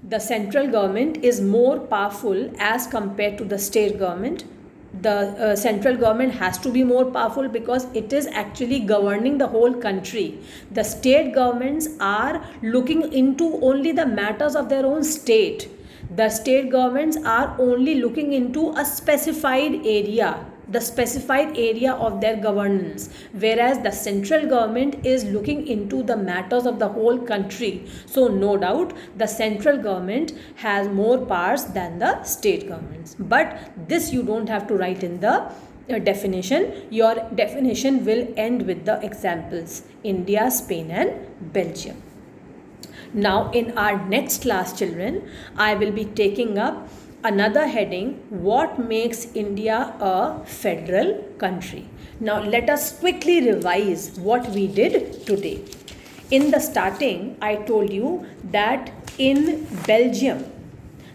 the central government is more powerful as compared to the state government. The central government has to be more powerful because it is actually governing the whole country. The state governments are looking into only the matters of their own state. The state governments are only looking into a specified area, the specified area of their governance, whereas the central government is looking into the matters of the whole country. So no doubt the central government has more powers than the state governments, but this you don't have to write in the definition. Your definition will end with the examples India, Spain and Belgium. Now in our next class, children, I will be taking up another heading, what makes India a federal country. Now let us quickly revise what we did today. In the starting, I told you that in Belgium,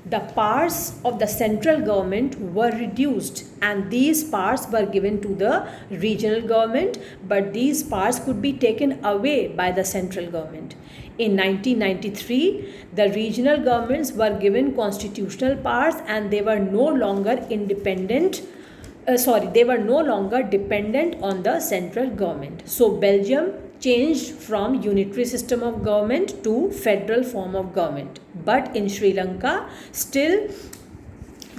the powers of the central government were reduced and these powers were given to the regional government, but these powers could be taken away by the central government. In 1993, the regional governments were given constitutional powers and they were no longer dependent on the central government. So Belgium changed from unitary system of government to federal form of government. But in Sri Lanka, still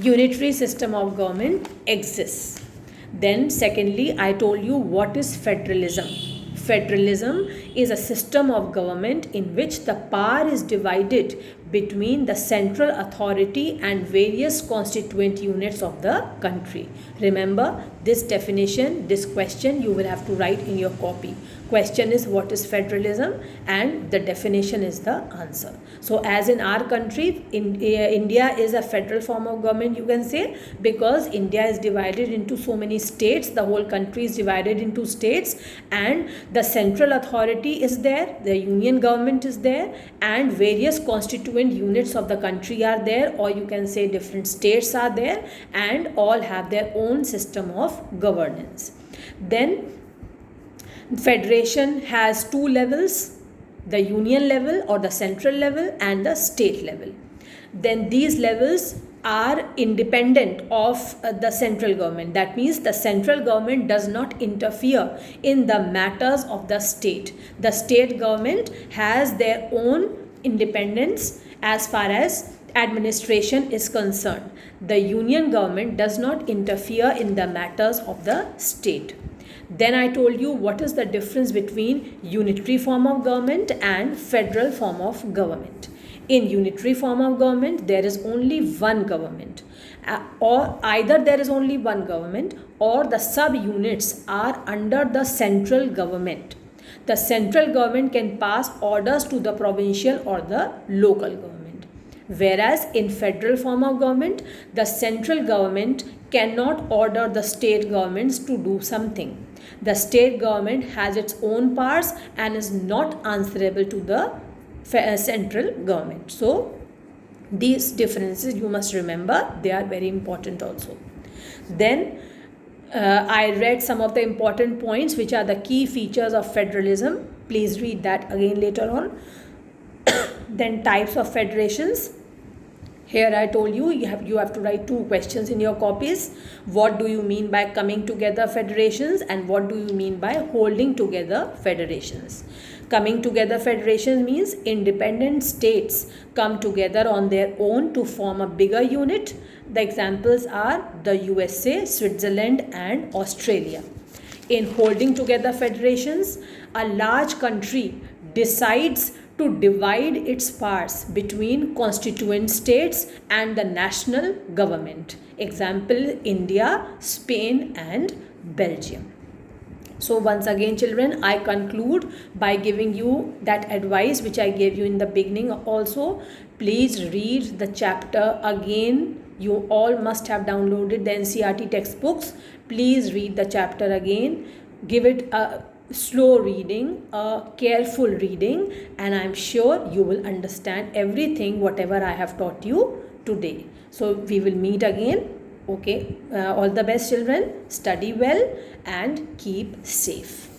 unitary system of government exists. Then secondly, I told you what is federalism. Federalism is a system of government in which the power is divided between the central authority and various constituent units of the country. Remember this definition, this question you will have to write in your copy. Question is what is federalism and the definition is the answer. So as in our country, India is a federal form of government, you can say, because India is divided into so many states, the whole country is divided into states and the central authority is there, the union government is there and various constituent units of the country are there, or you can say different states are there and all have their own system of governance. Then federation has two levels, the union level or the central level and the state level. Then these levels are independent of the central government. That means the central government does not interfere in the matters of the state. The state government has their own independence as far as administration is concerned. The union government does not interfere in the matters of the state. Then I told you what is the difference between unitary form of government and federal form of government. In unitary form of government, there is only one government, or either there is only one government or the sub-units are under the central government. The central government can pass orders to the provincial or the local government. Whereas in federal form of government, the central government cannot order the state governments to do something. The state government has its own powers and is not answerable to the central government. So these differences you must remember, they are very important also. Then I read some of the important points which are the key features of federalism. Please read that again later on. Then types of federations. Here I told you, you have to write two questions in your copies. What do you mean by coming together federations and what do you mean by holding together federations? Coming together federations means independent states come together on their own to form a bigger unit. The examples are the USA, Switzerland and Australia. In holding together federations, a large country decides to divide its powers between constituent states and the national government. Example, India, Spain and Belgium. So once again children, I conclude by giving you that advice which I gave you in the beginning also. Please read the chapter again. You all must have downloaded the NCERT textbooks. Please read the chapter again. Give it a slow reading, a careful reading, and I'm sure you will understand everything whatever I have taught you today. So we will meet again. Okay, all the best children. Study well and keep safe.